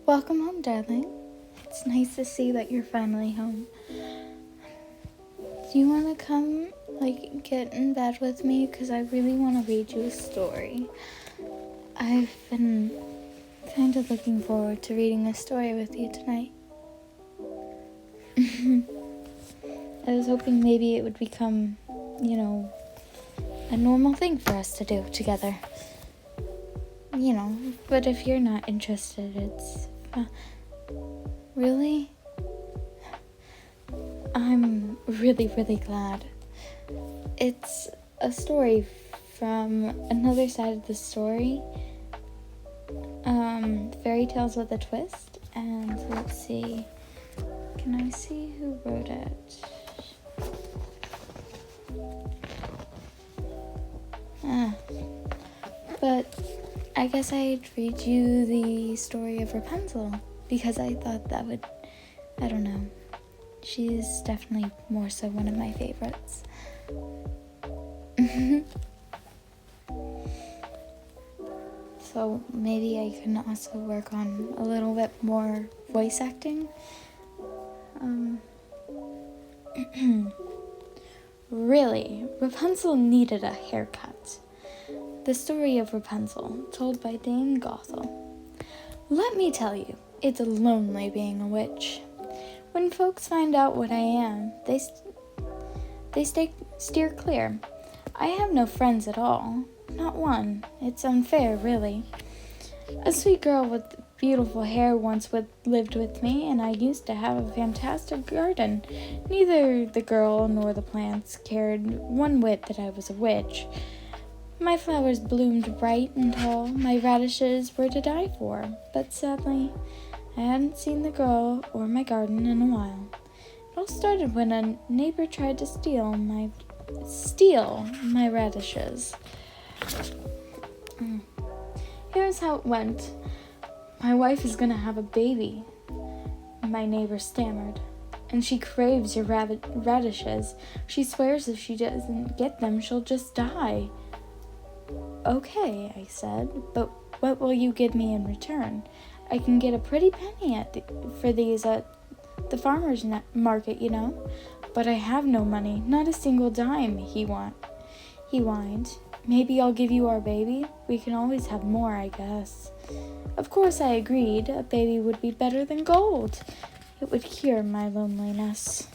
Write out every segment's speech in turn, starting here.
Welcome home, darling. It's nice to see that you're finally home. Do you want to come, get in bed with me? Because I really want to read you a story. I've been kind of looking forward to reading a story with you tonight. I was hoping maybe it would become, a normal thing for us to do together. But if you're not interested, it's... Really? I'm really, really glad. It's a story from another side of the story. Fairy tales with a twist. And let's see. Can I see who wrote it? But I guess I'd read you the Story of Rapunzel because I thought that would, I don't know. She's definitely more so one of my favorites. So maybe I can also work on a little bit more voice acting. Really, Rapunzel needed a haircut. The Story of Rapunzel, told by Dame Gothel. Let me tell you, it's lonely being a witch. When folks find out what I am, they steer clear. I have no friends at all. Not one. It's unfair, really. A sweet girl with beautiful hair once lived with me, and I used to have a fantastic garden. Neither the girl nor the plants cared one whit that I was a witch. My flowers bloomed bright and tall, my radishes were to die for, but sadly, I hadn't seen the girl or my garden in a while. It all started when a neighbor tried to steal my radishes. Here's how it went. My wife is gonna have a baby, my neighbor stammered, and she craves your radishes. She swears if she doesn't get them, she'll just die. Okay, I said, but what will you give me in return? I can get a pretty penny for these at the farmer's market, But I have no money, not a single dime, he whined. Maybe I'll give you our baby? We can always have more, I guess. Of course I agreed. A baby would be better than gold. It would cure my loneliness.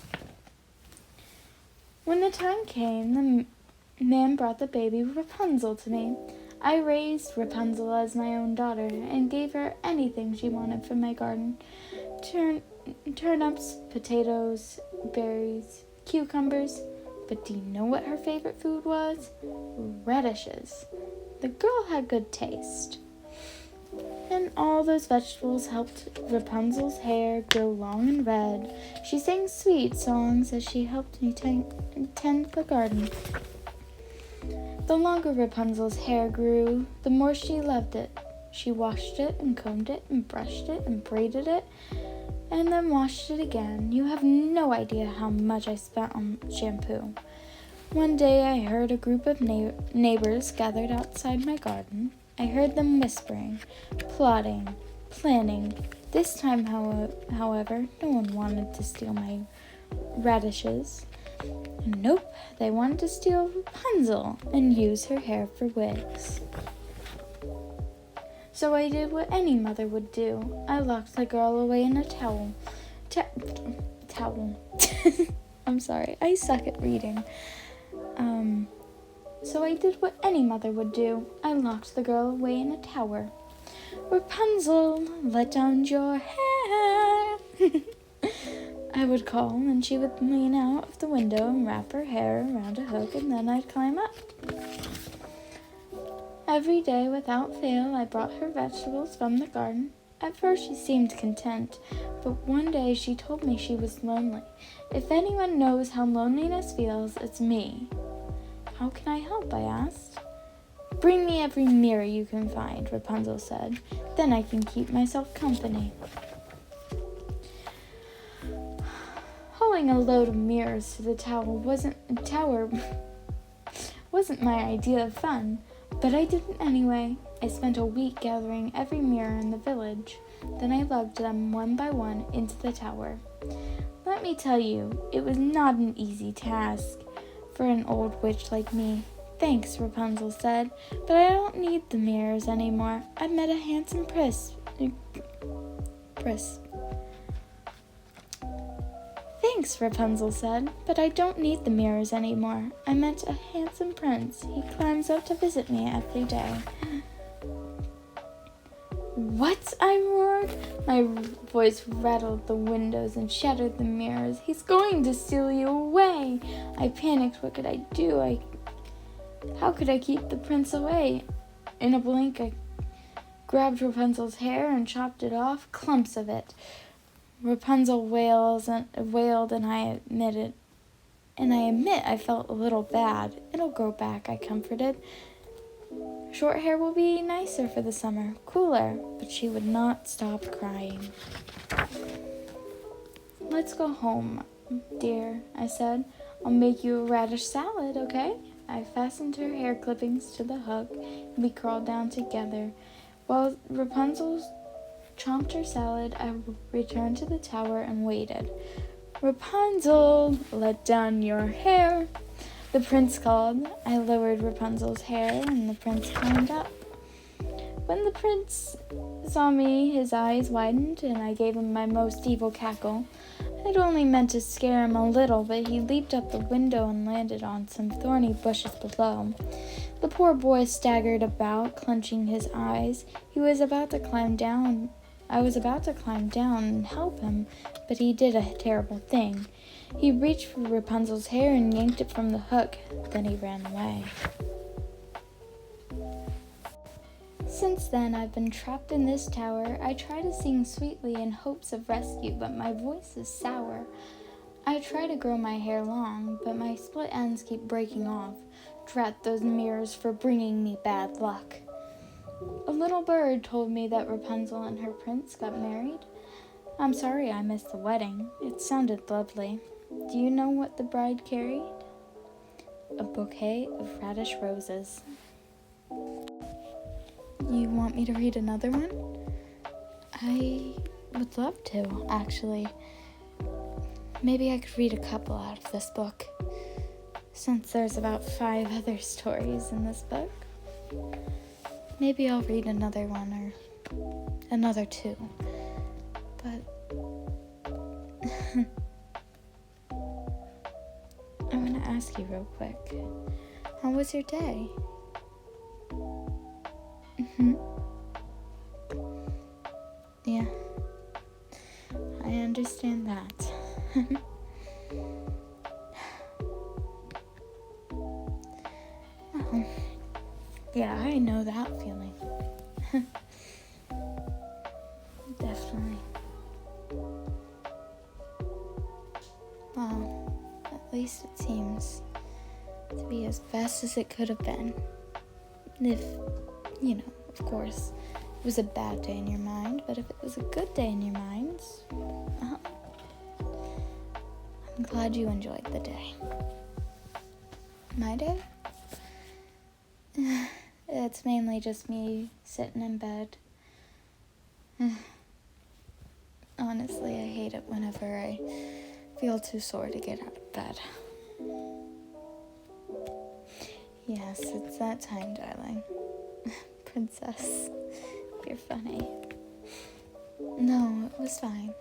When the time came, the man brought the baby Rapunzel to me. I raised Rapunzel as my own daughter and gave her anything she wanted from my garden. Turnips, potatoes, berries, cucumbers. But do you know what her favorite food was? Radishes. The girl had good taste. And all those vegetables helped Rapunzel's hair grow long and red. She sang sweet songs as she helped me tend the garden. The longer Rapunzel's hair grew, the more she loved it. She washed it and combed it and brushed it and braided it and then washed it again. You have no idea how much I spent on shampoo. One day I heard a group of neighbors gathered outside my garden. I heard them whispering, plotting, planning. This time, however, no one wanted to steal my radishes. Nope, they wanted to steal Rapunzel and use her hair for wigs. So I did what any mother would do. I locked the girl away in a towel. I'm sorry, I suck at reading. So I did what any mother would do. I locked the girl away in a tower. Rapunzel, let down your hair. I would call, and she would lean out of the window and wrap her hair around a hook, and then I'd climb up. Every day, without fail, I brought her vegetables from the garden. At first, she seemed content, but one day she told me she was lonely. If anyone knows how loneliness feels, it's me. How can I help? I asked. Bring me every mirror you can find, Rapunzel said. Then I can keep myself company. Hauling a load of mirrors to the tower wasn't my idea of fun, but I did it anyway. I spent a week gathering every mirror in the village. Then I lugged them one by one into the tower. Let me tell you, it was not an easy task for an old witch like me. Thanks, Rapunzel said, but I don't need the mirrors anymore. I met a handsome prince. Thanks, Rapunzel said, but I don't need the mirrors anymore. I met a handsome prince. He climbs up to visit me every day. What? I roared. My voice rattled the windows and shattered the mirrors. He's going to steal you away. I panicked. What could I do? How could I keep the prince away? In a blink, I grabbed Rapunzel's hair and chopped it off, clumps of it. Rapunzel wailed, and I admit I felt a little bad. It'll grow back, I comforted. Short hair will be nicer for the summer, cooler, but she would not stop crying. Let's go home, dear, I said. I'll make you a radish salad, okay? I fastened her hair clippings to the hook, and we crawled down together. While Rapunzel chomped her salad, I returned to the tower and waited. Rapunzel, let down your hair, the prince called. I lowered Rapunzel's hair, and the prince climbed up. When the prince saw me, his eyes widened, and I gave him my most evil cackle. I'd only meant to scare him a little, but he leaped up the window and landed on some thorny bushes below. The poor boy staggered about, clenching his eyes. I was about to climb down and help him, but he did a terrible thing. He reached for Rapunzel's hair and yanked it from the hook. Then he ran away. Since then, I've been trapped in this tower. I try to sing sweetly in hopes of rescue, but my voice is sour. I try to grow my hair long, but my split ends keep breaking off. Drat those mirrors for bringing me bad luck. A little bird told me that Rapunzel and her prince got married. I'm sorry I missed the wedding. It sounded lovely. Do you know what the bride carried? A bouquet of radish roses. You want me to read another one? I would love to, actually. Maybe I could read a couple out of this book, since there's about 5 other stories in this book. Maybe I'll read another one or another 2. But I want to ask you real quick. How was your day? Yeah, I understand that. Well, yeah, I know that feeling. Definitely. Well, at least it seems to be as best as it could have been. If, of course, it was a bad day in your mind, but if it was a good day in your mind, I'm glad you enjoyed the day. My day? It's mainly just me sitting in bed. Honestly, I hate it whenever I feel too sore to get out of bed. Yes, it's that time, darling. Princess, you're funny. No, it was fine.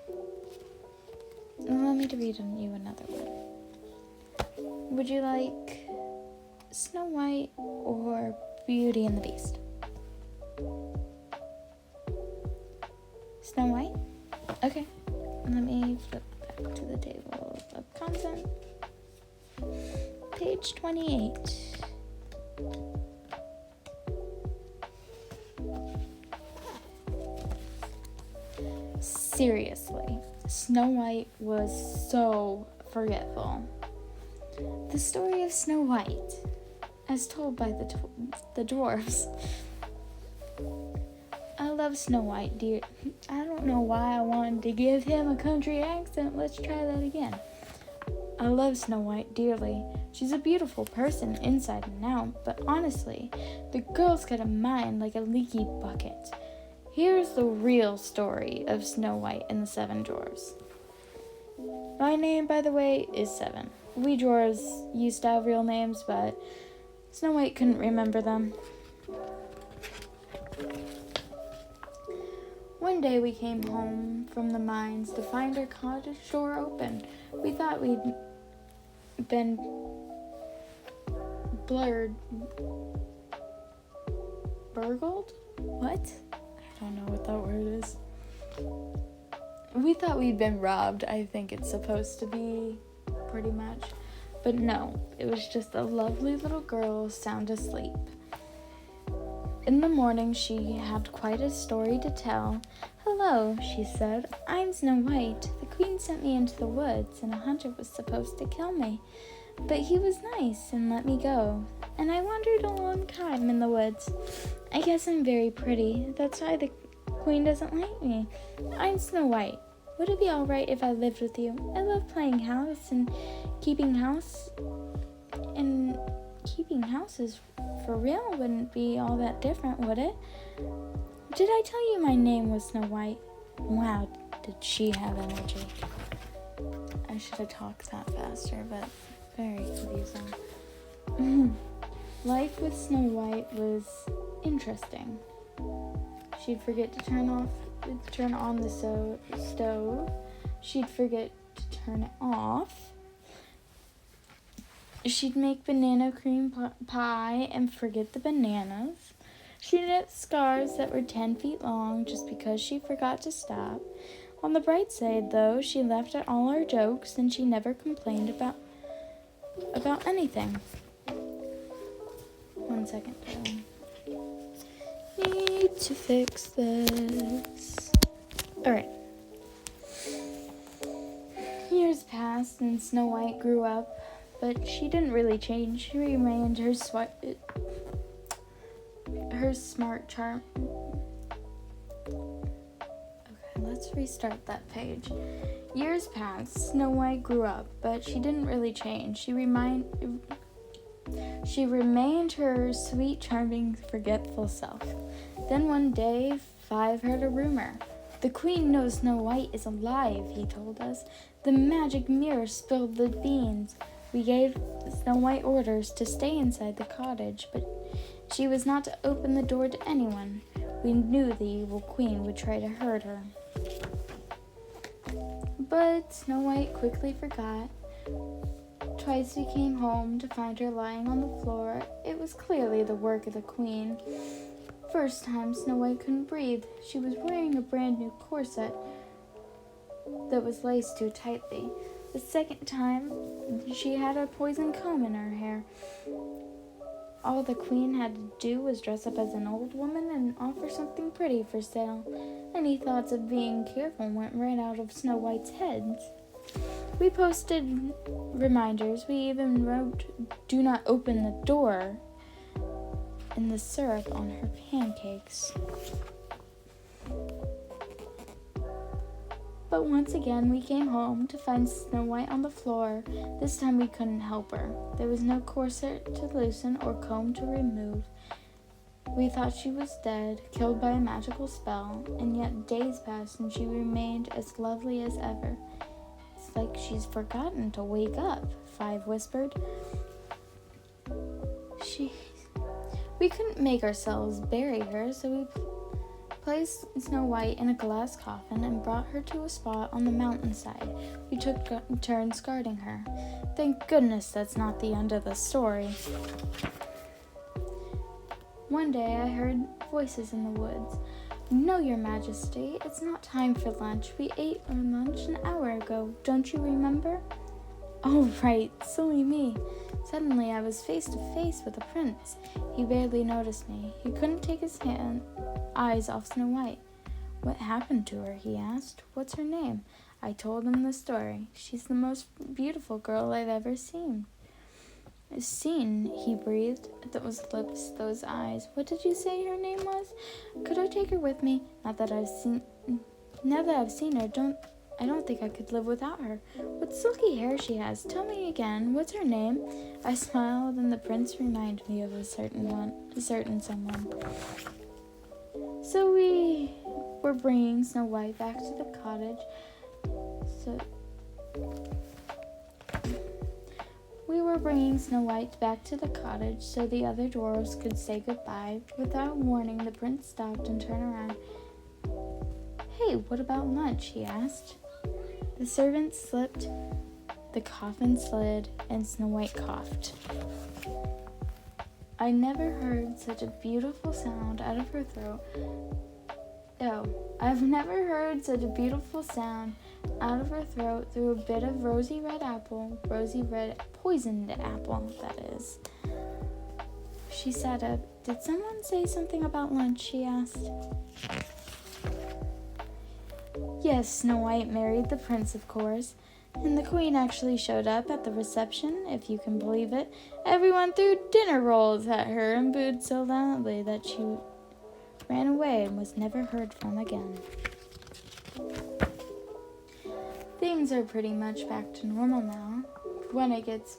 Allow me to read you another one. Would you like Snow White or Beauty and the Beast? Snow White? Okay. Let me flip back to the table of content. Page 28. Seriously, Snow White was so forgetful. The story of Snow White, as told by the dwarves. I love Snow White, dear. I don't know why I wanted to give him a country accent. Let's try that again. I love Snow White dearly. She's a beautiful person inside and out, but honestly, the girl's got a mind like a leaky bucket. Here's the real story of Snow White and the Seven Dwarves. My name, by the way, is Seven. We dwarves used to have real names, but Snow White couldn't remember them. One day we came home from the mines to find our cottage door open. We thought we'd been burgled? What? I don't know what that word is. We thought we'd been robbed, I think it's supposed to be, pretty much. But no, it was just a lovely little girl sound asleep. In the morning, she had quite a story to tell. "Hello," she said. "I'm Snow White. The queen sent me into the woods, and a hunter was supposed to kill me. But he was nice and let me go. And I wandered a long time in the woods. I guess I'm very pretty. That's why the queen doesn't like me. I'm Snow White. Would it be all right if I lived with you? I love playing house and keeping house. And keeping houses for real wouldn't be all that different, would it? Did I tell you my name was Snow White?" Wow, did she have energy. I should have talked that faster, but very confusing. Life with Snow White was interesting. She'd forget to turn on the stove. She'd forget to turn it off. She'd make banana cream pie and forget the bananas. She knit scarves that were 10 feet long just because she forgot to stop. On the bright side, though, she laughed at all our jokes and she never complained about anything. 1 second. Need to fix this. Alright. Years passed and Snow White grew up, but she didn't really change. She remained her smart charm. Okay, let's restart that page. Years passed. Snow White grew up, but she didn't really change. She remained her sweet, charming, forgetful self. Then one day, Five heard a rumor. "The queen knows Snow White is alive," he told us. "The magic mirror spilled the beans." We gave Snow White orders to stay inside the cottage, but she was not to open the door to anyone. We knew the evil queen would try to hurt her. But Snow White quickly forgot. Twice we came home to find her lying on the floor. It was clearly the work of the queen. First time, Snow White couldn't breathe. She was wearing a brand new corset that was laced too tightly. The second time, she had a poison comb in her hair. All the queen had to do was dress up as an old woman and offer something pretty for sale. Any thoughts of being careful went right out of Snow White's head. We posted reminders. We even wrote, "Do not open the door," in the syrup on her pancakes. But once again, we came home to find Snow White on the floor. This time we couldn't help her. There was no corset to loosen or comb to remove. We thought she was dead, killed by a magical spell, and yet days passed and she remained as lovely as ever. "It's like she's forgotten to wake up," Five whispered. We couldn't make ourselves bury her, so we placed Snow White in a glass coffin and brought her to a spot on the mountainside. We took turns guarding her. Thank goodness that's not the end of the story. One day I heard voices in the woods. "No, Your Majesty, it's not time for lunch. We ate our lunch an hour ago. Don't you remember?" Oh, right, silly me. Suddenly I was face to face with the prince. He barely noticed me. He couldn't take his eyes off Snow White. "What happened to her?" he asked. "What's her name?" I told him the story. "She's the most beautiful girl I've ever seen." "Seen," he breathed. Those lips, those eyes. "What did you say her name was? Could I take her with me? Now that I've seen her, I don't think I could live without her. What silky hair she has. Tell me again, what's her name? I smiled, and the prince reminded me of a certain someone. So we were bringing Snow White back to the cottage. So the other dwarves could say goodbye. Without warning, the prince stopped and turned around. Hey, what about lunch? He asked. The servant slipped, the coffin slid, and Snow White coughed. I never heard such a beautiful sound out of her throat. I've never heard such a beautiful sound out of her throat through a bit of rosy red poisoned apple, that is. She sat up. Did someone say something about lunch? She asked. Yes, Snow White married the prince, of course. And the queen actually showed up at the reception, if you can believe it. Everyone threw dinner rolls at her and booed so loudly that she ran away and was never heard from again. Things are pretty much back to normal now. When it gets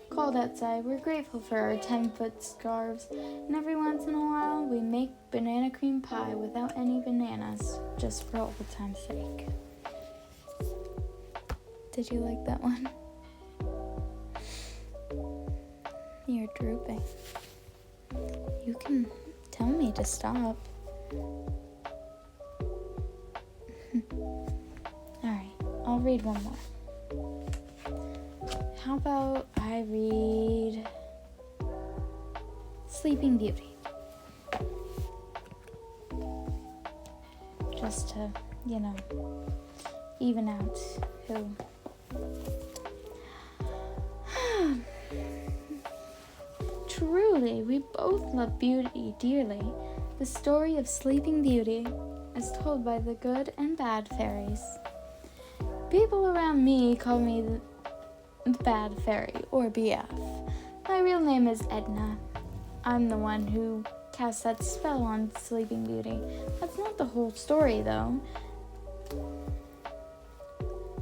cold outside, we're grateful for our 10-foot scarves, and every once in a while we make banana cream pie without any bananas, just for old time's sake. Did you like that one? You're drooping. You can tell me to stop. Alright, I'll read one more. How about I read Sleeping Beauty? Just to, even out who. Truly, we both love beauty dearly. The story of Sleeping Beauty is told by the good and bad fairies. People around me call me the Bad Fairy, or BF. My real name is Edna. I'm the one who cast that spell on Sleeping Beauty. That's not the whole story, though.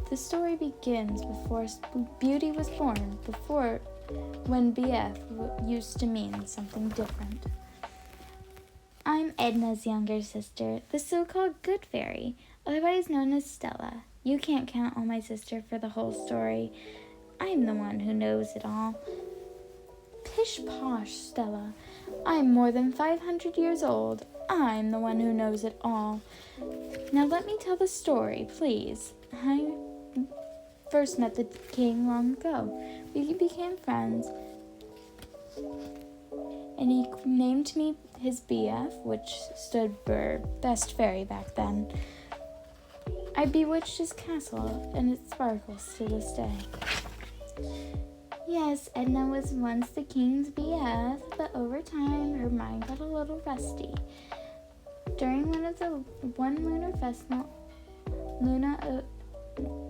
The story begins before Beauty was born, when BF used to mean something different. I'm Edna's younger sister, the so-called Good Fairy, otherwise known as Stella. You can't count on my sister for the whole story. I'm the one who knows it all. Pish posh, Stella. I'm more than 500 years old. I'm the one who knows it all. Now let me tell the story, please. I first met the king long ago. We became friends, and he named me his BF, which stood for Best Fairy back then. I bewitched his castle, and it sparkles to this day. Yes, Edna was once the king's BF, but over time her mind got a little rusty. During one lunar festival,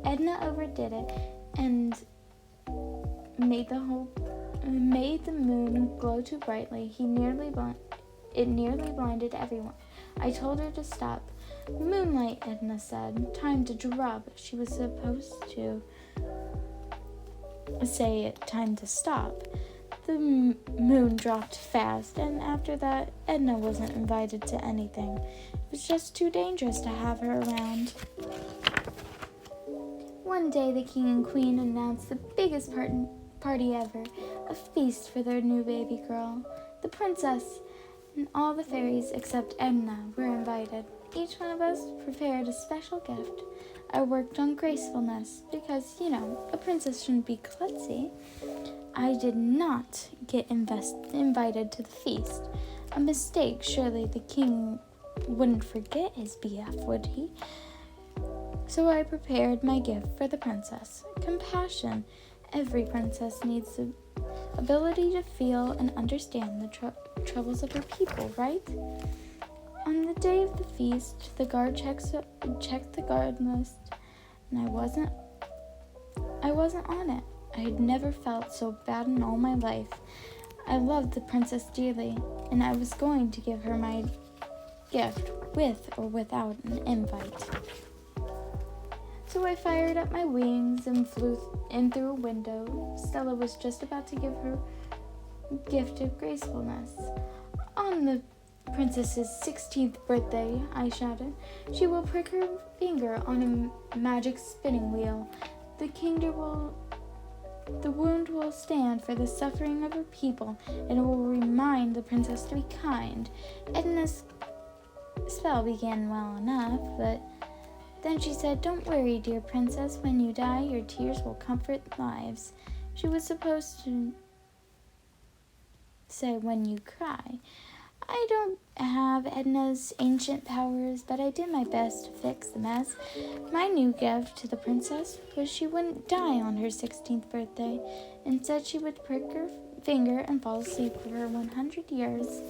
Edna overdid it and made the moon glow too brightly. It nearly blinded everyone. I told her to stop. Moonlight, Edna said. Time to drop. She was supposed to say it, time to stop. The moon dropped fast, and after that, Edna wasn't invited to anything. It was just too dangerous to have her around. One day, the king and queen announced the biggest party ever, a feast for their new baby girl. The princess and all the fairies except Edna were invited. Each one of us prepared a special gift. I worked on gracefulness because, a princess shouldn't be klutzy. I did not get invited to the feast. A mistake. Surely the king wouldn't forget his BF, would he? So I prepared my gift for the princess. Compassion. Every princess needs the ability to feel and understand the troubles of her people, right? On the day of the feast, the guard checked the guard list, and I wasn't on it. I had never felt so bad in all my life. I loved the princess dearly, and I was going to give her my gift with or without an invite. So So I fired up my wings and flew in through a window. Stella was just about to give her gift of gracefulness. On the princess's 16th birthday, I shouted, she will prick her finger on a magic spinning wheel. The wound will stand for the suffering of her people, and it will remind the princess to be kind. Edna's spell began well enough, but then she said, don't worry, dear princess. When you die, your tears will comfort lives. She was supposed to say when you cry. I don't have Edna's ancient powers, but I did my best to fix the mess. My new gift to the princess was she wouldn't die on her 16th birthday. Instead, she would prick her finger and fall asleep for 100 years.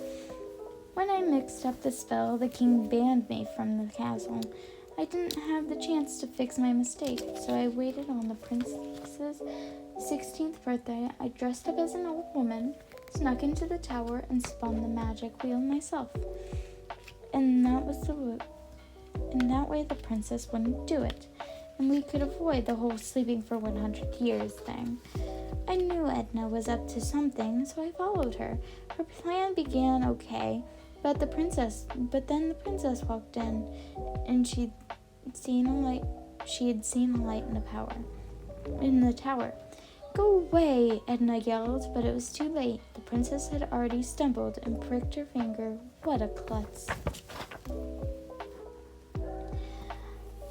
When I mixed up the spell, the king banned me from the castle. I didn't have the chance to fix my mistake, so I waited on the princess's 16th birthday. I dressed up as an old woman, snuck into the tower, and spun the magic wheel myself. And that way the princess wouldn't do it, and we could avoid the whole sleeping for 100 years thing. I knew Edna was up to something, so I followed her. Her plan began okay, but then the princess walked in, and she had seen a light in the tower. Go away, Edna yelled, but it was too late. The princess had already stumbled and pricked her finger. What a klutz.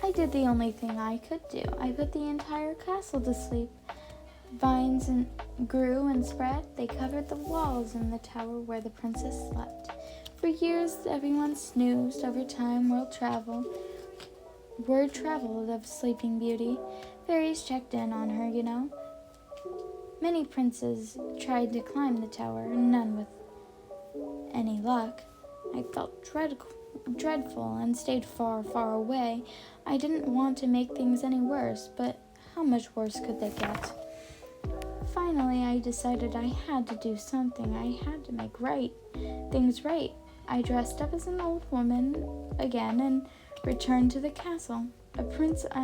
I did the only thing I could do. I put the entire castle to sleep. Vines grew and spread. They covered the walls in the tower where the princess slept. For years, everyone snoozed. Over time, word traveled of Sleeping Beauty. Fairies checked in on her, you know. Many princes tried to climb the tower, none with any luck. I felt dreadful and stayed far, far away. I didn't want to make things any worse, but how much worse could they get? Finally, I decided I had to do something. I had to make things right. I dressed up as an old woman again and returned to the castle. I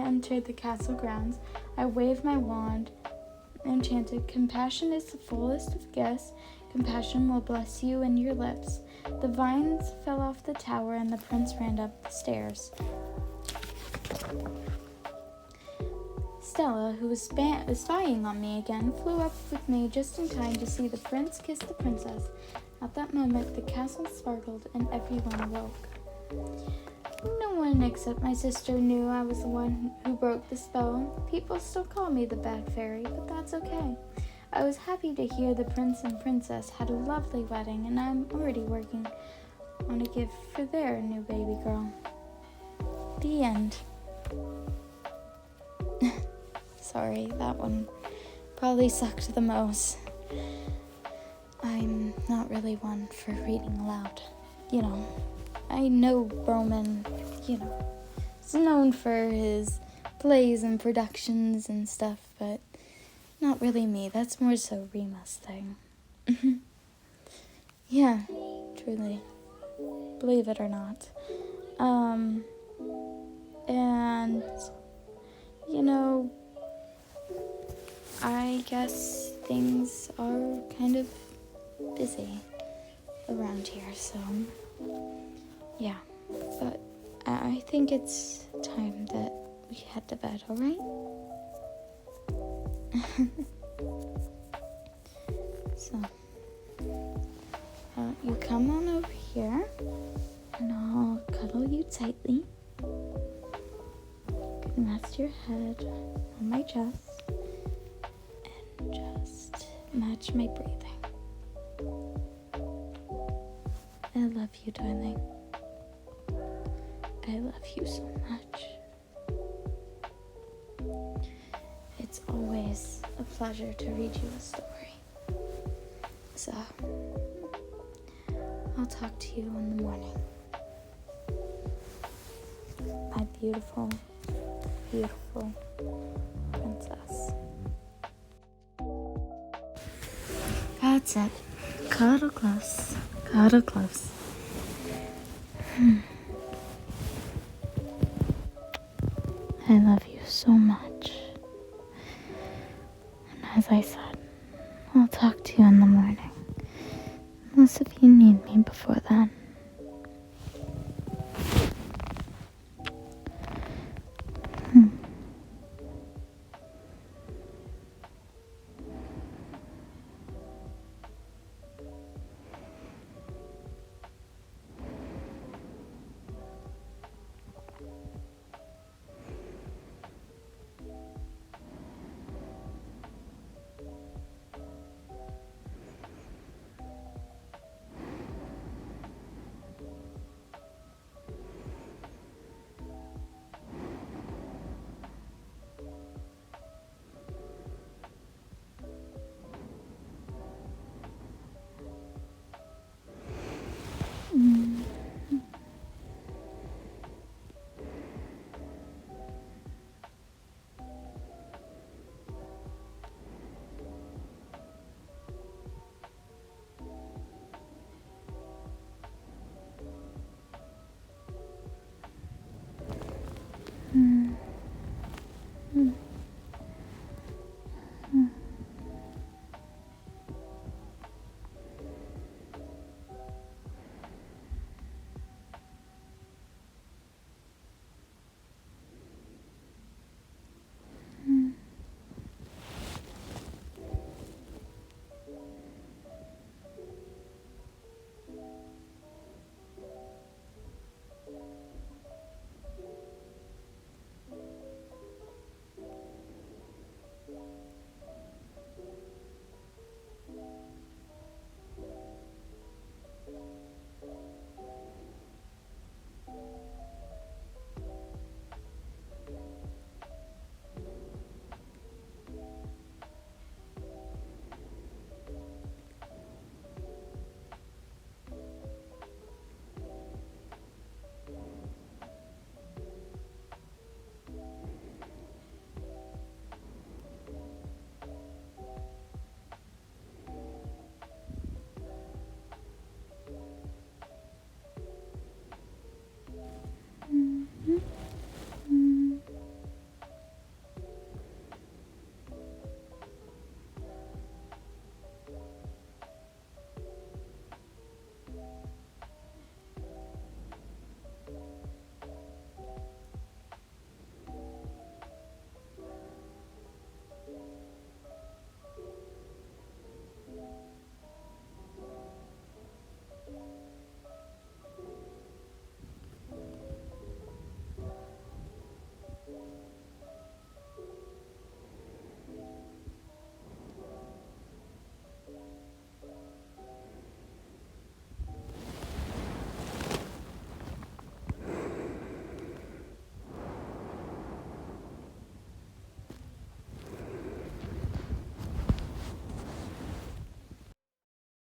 entered the castle grounds. I waved my wand and chanted, compassion is the fullest of gifts. Compassion will bless you and your lips. The vines fell off the tower and the prince ran up the stairs. Stella, who was spying on me again, flew up with me just in time to see the prince kiss the princess. At that moment, the castle sparkled and everyone awoke. No one except my sister knew I was the one who broke the spell. People still call me the bad fairy, but that's okay. I was happy to hear the prince and princess had a lovely wedding, and I'm already working on a gift for their new baby girl. The end. Sorry, that one probably sucked the most. I'm not really one for reading aloud. You know, I know Roman, is known for his plays and productions and stuff, but not really me. That's more so Rima's thing. Yeah, truly. Believe it or not. And, I guess things are kind of busy around here, so yeah. But I think it's time that we head to bed, alright? So, you come on over here, and I'll cuddle you tightly. Rest your head on my chest, and just match my breathing. I love you, darling. I love you so much. It's always a pleasure to read you a story. So, I'll talk to you in the morning. My beautiful, beautiful princess. That's it. Cuddle close. Cuddle close. I love you so so much. And as I said, I'll talk to you in the morning.